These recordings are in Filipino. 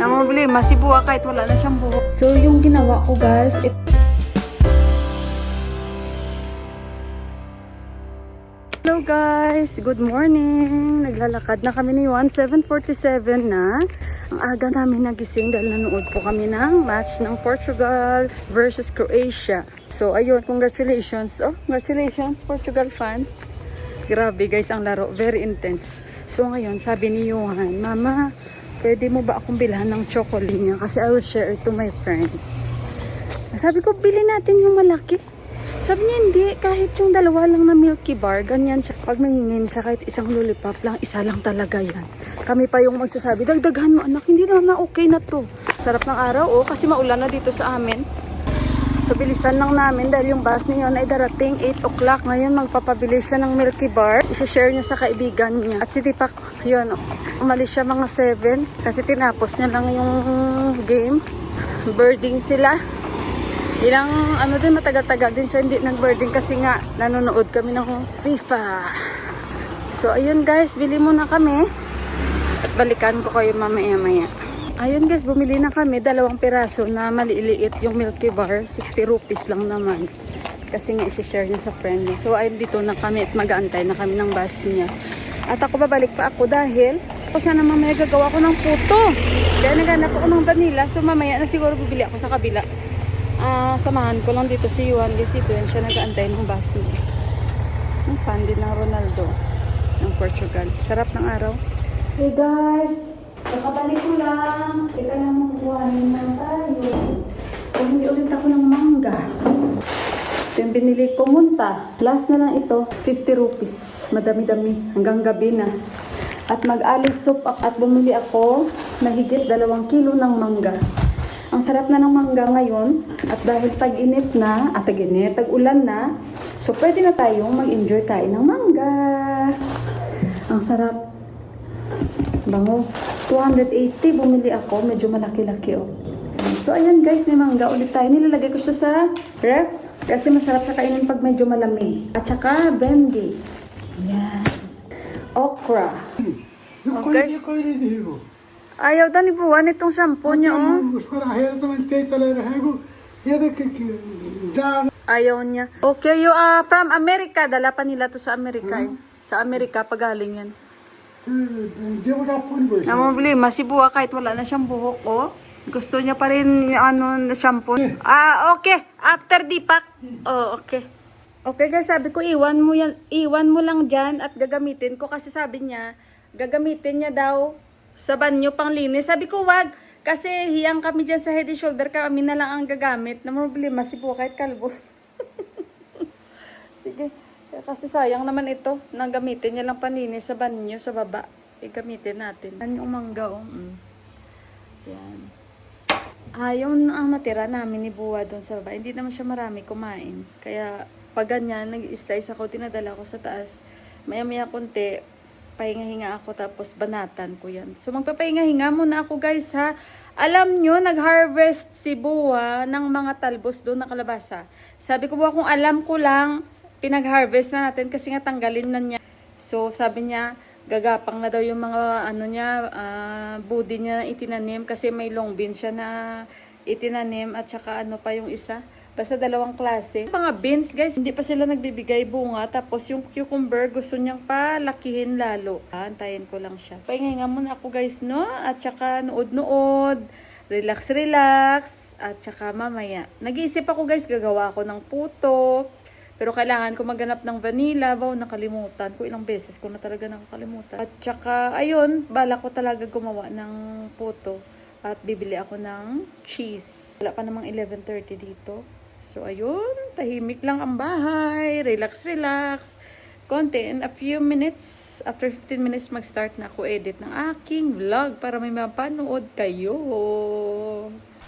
Ang problema, si Buwa kahit wala na siyang buhok. So, yung ginawa ko guys, Hello guys! Good morning! Naglalakad na kami ni Juan, 7:47 na. Ang aga namin nagising dahil nanood po kami ng match ng Portugal versus Croatia. So ayun, congratulations! Oh, congratulations Portugal fans! Grabe guys ang laro, very intense. So ngayon, sabi ni Johan, Mama, pwede mo ba akong bilhan ng chocolate niya? Kasi I will share it to my friend. Sabi ko, bili natin yung malaki. Sabi niya, hindi. Kahit yung dalawa lang na Milky Bar, ganyan siya. Pag mahingin siya, kahit isang lollipop lang, isa lang talaga yan. Kami pa yung magsasabi, dagdaghan mo anak, hindi naman na okay na to. Sarap ng araw, oh, kasi maulan na dito sa amin. So, bilisan lang namin dahil yung bus niyon ay darating 8 o'clock. Ngayon, magpapabili siya ng Milky Bar. I-share niya sa kaibigan niya. At si Tipak, yun, umalis siya mga 7 kasi tinapos niya lang yung game. Birding sila. Ilang ano din, matagal-tagal din siya hindi nag-birding kasi nga nanonood kami ng FIFA. So ayun guys, bili muna kami at balikan ko kayo mamaya-maya. Ayun guys, bumili na kami 2 piraso na maliliit yung Milky Bar, 60 rupees lang naman. Kasi nga i-share niya sa friend niya. So ayun, dito na kami at mag-aantay na kami ng bus niya. At ako babalik pa ako dahil sana mamaya gagawa ko ng puto. Kaya naghanap ako ng vanilla, so mamaya na siguro bibili ako sa kabila. Samahan ko lang dito si Juan kasi ito yun siya nag-aantay ng bus niya. Ang fan din ng Ronaldo ng Portugal. Sarap ng araw. Hey guys, kakabalik ko lang. Teka naman buhanin na tayo. Bumili ulit ako ng mangga. Ito yung binili ko munta. Last na lang ito, 50 rupees. Madami-dami. Hanggang gabi na. At mag-alig soup at bumili ako na higit 2 kilo ng mangga. Ang sarap na ng mangga ngayon at dahil tag-init na, tag-ulan na, so pwede na tayong mag-enjoy kain ng mangga. Ang sarap. Bango. 280 bumili ako, medyo malaki-laki oh. So ayan guys, may mangga ulit tayo. Nilalagay ko siya sa ref kasi masarap siya kainin pag medyo malamig. At saka bendy. Yan. Okra. Oh, guys. Ayaw daw ni Buwan itong shampoo niya, oh. Ayaw niya. Okay, yung from America. Dala pa nila to sa Amerika, eh. Sa Amerika, pagaling yan. Ang problema, si Buwa kahit wala na siyang buhok, oh. Gusto niya pa rin, na shampoo. Okay. After Dipak. Oh, okay. Okay, guys, sabi ko, iwan mo lang dyan at gagamitin ko. Kasi sabi niya, gagamitin niya daw sa banyo pang linis. Sabi ko, wag. Kasi hiyang kami dyan sa Head and Shoulder. Kami na lang ang gagamit. Na problema si Buwa kahit kalbo. Sige. Kasi sayang naman ito. Nang gamitin niya lang panlinis sa banyo, sa baba. Gamitin natin. Yan yung mangga, oh. Yan. Yung ang natira namin ni Buwa doon sa baba. Hindi naman siya marami kumain. Kaya pag ganyan, nag-slice ako, tinadala ko sa taas. Maya-maya konti, pahinga-hinga ako tapos banatan ko yan. So magpapahinga-hinga muna ako guys ha. Alam nyo, nag-harvest si Buwa ng mga talbos doon na kalabasa. Sabi ko, Buwa, kung alam ko lang, pinag-harvest na natin kasi nga tanggalin na niya. So sabi niya, gagapang na daw yung mga budi niya itinanim kasi may long beans siya na itinanim at saka pa yung isa. Basta 2 klase. Mga beans guys, hindi pa sila nagbibigay bunga. Tapos yung cucumber, gusto niyang palakihin lalo. Antayin ko lang siya. Pahinga muna ako guys, no? At saka nood-nood. Relax-relax. At saka mamaya. Nag-iisip ako guys, gagawa ako ng puto. Pero kailangan ko maghanap ng vanilla. Wow, nakalimutan ko. Ilang beses ko na talaga nakakalimutan. At saka, ayun, bala ko talaga gumawa ng puto. At bibili ako ng cheese. Wala pa namang 11:30 dito. So, ayun. Tahimik lang ang bahay. Relax-relax. Konti. In a few minutes, after 15 minutes, mag-start na ako edit ng aking vlog para may mapanood kayo.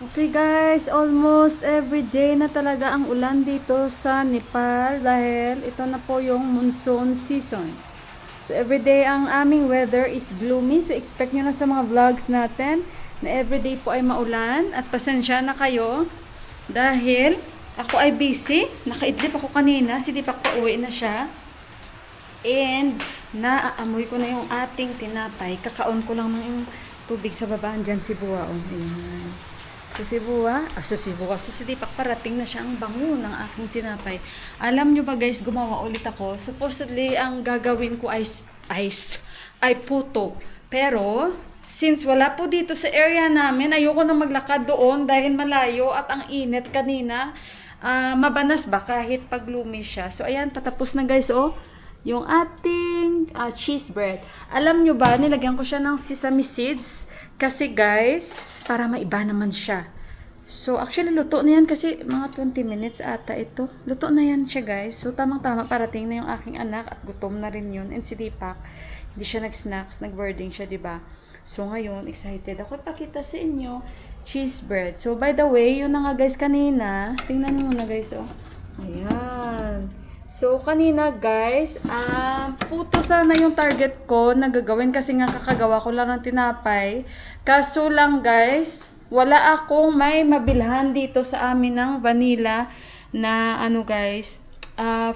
Okay guys, almost every day na talaga ang ulan dito sa Nepal dahil ito na po yung monsoon season. So, everyday ang aming weather is gloomy. So, expect nyo na sa mga vlogs natin na everyday po ay maulan. At pasensya na kayo dahil ako ay busy. Nakaidlip ako kanina. Si Dipak pa uwi na siya. And naaamoy ko na yung ating tinapay. Kakaon ko lang ng tubig sa baba. Andyan si Buwa. Oh. Ayan. So si Buwa, so si Dipak parating na siya ang bango ng aking tinapay. Alam nyo ba guys, gumawa ulit ako. Supposedly, ang gagawin ko ay puto. Pero, since wala po dito sa area namin, ayoko na maglakad doon dahil malayo at ang init kanina. Mabanas ba kahit paglumi siya. So ayan, patapos na guys, oh. Yung ating cheese bread. Alam nyo ba, nilagyan ko siya ng sesame seeds. Kasi guys, para maiba naman siya. So actually, luto na yan kasi mga 20 minutes ata ito. Luto na yan siya guys. So tamang-tama, parating na yung aking anak at gutom na rin yun. And si Dipak, hindi siya nag-snacks, nag-boarding siya, diba? So ngayon, excited ako pakita sa inyo cheese bread. So by the way, yun na nga guys kanina. Tingnan nyo muna guys, oh. Ayan. So, kanina guys, puto sana yung target ko na gagawin kasi nga kakagawa ko lang ng tinapay. Kaso lang guys, wala akong may mabilhan dito sa amin ng vanilla na ano guys,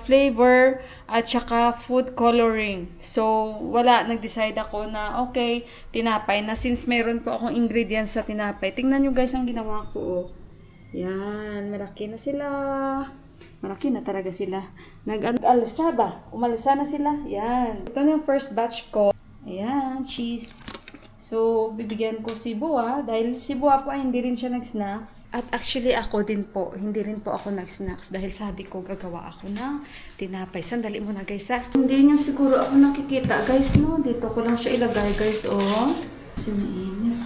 flavor at saka food coloring. So, wala. Nag-decide ako na okay, tinapay na since meron po akong ingredients sa tinapay. Tingnan nyo guys ang ginawa ko. Oh. Yan, malaki na sila. Malaki na talaga sila. Nag-alsa ba? Umalsa na sila. Yan. Ito na yung first batch ko. Ayan, cheese. So, bibigyan ko si Buwa. Dahil si Buwa po ay hindi rin siya nag-snacks. At actually ako din po. Hindi rin po ako nag-snacks. Dahil sabi ko, gagawa ako ng tinapay. Sandali muna guys ha. Hindi nyo siguro ako nakikita guys no. Dito ko lang siya ilagay guys oh. Kasi mainit.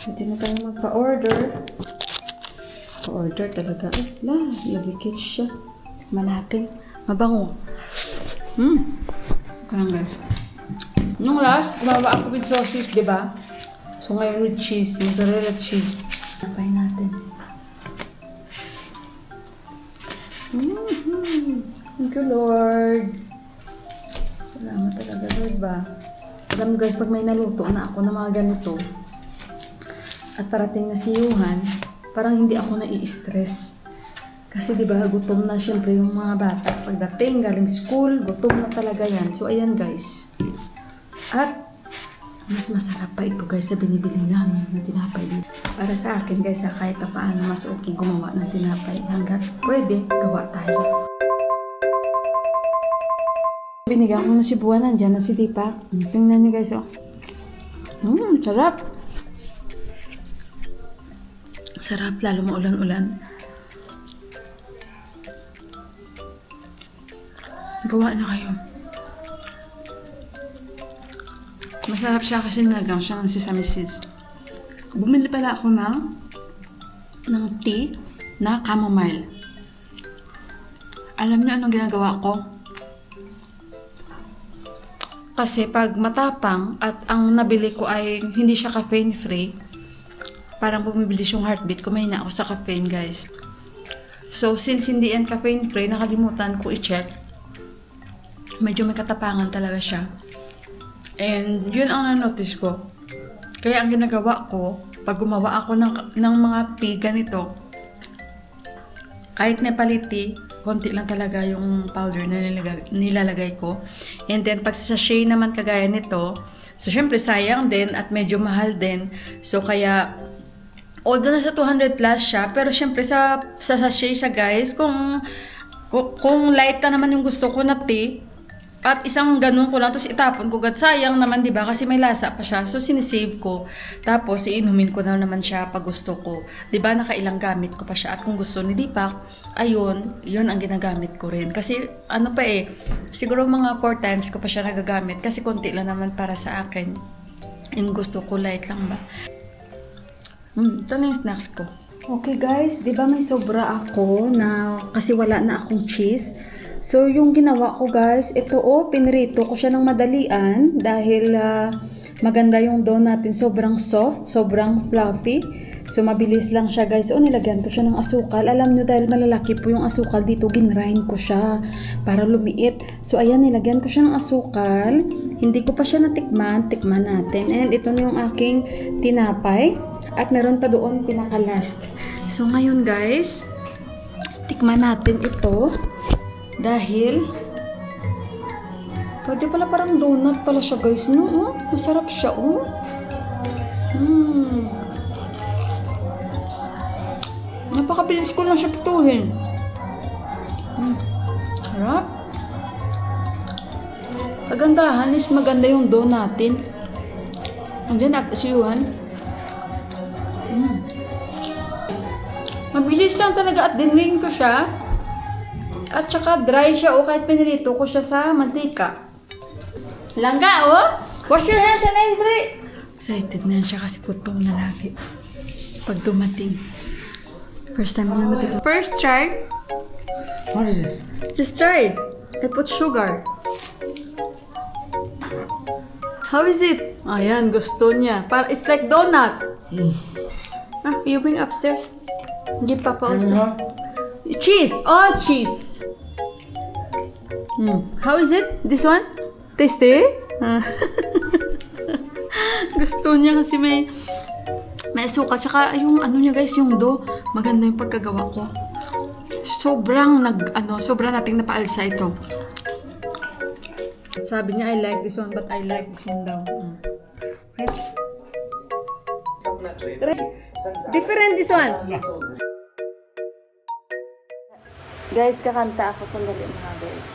Hindi na tayo magpa-order. Pa-order talaga. Labikit siya. Malating. Mabango. Kaya guys. Nung last, gumawa ako with sausage, diba? So ngayon with cheese. Mozzarella cheese. Napay natin. Thank you, Lord. Salamat talaga, Lord ba? Alam mo guys, pag may naluto na ako ng mga ganito, at parating na si Yuhan, parang hindi ako nai-stress. Kasi diba, gutom na syempre yung mga bata. Pagdating, galing school, gutom na talaga yan. So, ayan guys. At, mas masarap pa ito guys sa binibili namin na tinapay dito. Para sa akin guys, kahit pa paano mas okay gumawa ng tinapay. Hanggat pwede, gawa tayo. Binigyan ko na si Buwan, nandyan na si Dipak. Tingnan niyo guys, oh. Sarap. Sarap, lalo maulan-ulan. Gawa na kayo. Masarap siya kasi nilagyan siya ng sesame seeds. Bumili pala ako ng tea na chamomile. Alam niyo anong ginagawa ko? Kasi pag matapang at ang nabili ko ay hindi siya caffeine free, parang bumibilis yung heartbeat ko. May na ako sa caffeine, guys. So, since hindi yan caffeine free, nakalimutan ko i-check. Medyo may katapangan talaga siya. And, yun ang na-notice ko. Kaya ang ginagawa ko, pag gumawa ako ng mga tea ganito, kahit Nepali tea, konti lang talaga yung powder na nilalagay ko. And then, pag sa sachet naman kagaya nito, so, syempre, sayang din at medyo mahal din. So, kaya, although nasa 200 plus siya, pero syempre sa sachet siya guys, kung light na naman yung gusto ko na tea, at isang ganun ko lang, tapos itapon ko, sayang naman diba, kasi may lasa pa siya, so sinisave ko, tapos iinumin ko na naman siya pag gusto ko, diba, nakailang gamit ko pa siya, at kung gusto ni Dipak, ayun, yun ang ginagamit ko rin, kasi ano pa siguro mga 4 times ko pa siya nagagamit, kasi konti lang naman para sa akin, yung gusto ko light lang ba. Ito na yung snacks ko. Okay guys, di ba may sobra ako na kasi wala na akong cheese. So yung ginawa ko guys, ito pinrito ko siya ng madalian dahil maganda yung dough natin. Sobrang soft, sobrang fluffy. So mabilis lang siya guys. Nilagyan ko siya ng asukal. Alam nyo dahil malalaki po yung asukal dito, ginrind ko siya para lumiit. So ayan, nilagyan ko siya ng asukal. Hindi ko pa siya natikman. Tikman natin. And ito na yung aking tinapay. At meron pa doon pinaka-last. So, ngayon guys, tikman natin ito. Dahil, pwede pala parang donut pala siya guys, no? Oh, masarap siya, oh. Napakabilis ko lang siya pituhin. Harap. Kagandahan is maganda yung dough natin. Andiyan at siyuhan. Mabilis lang talaga at dinring ko siya. At saka dry siya o kahit pinirito ko siya sa mantika. Langga, oh! Wash your hands and Andre! Excited na siya kasi gutom na lagi. Pag dumating. First time niya matikman. First try. What is this? Just try it. I put sugar. How is it? Ayan, gusto niya. It's like donut. You bring upstairs. Give Papa also. Cheese! Oh, cheese! How is it? This one? Tasty? Gusto niya kasi may suka. Tsaka yung ano niya guys, yung dough. Maganda yung pagkagawa ko. Sobrang nating napaalsa ito. Sabi niya, I like this one, but I like this one daw. Different this one. Guys, kakanta ako. Sandali mga guys.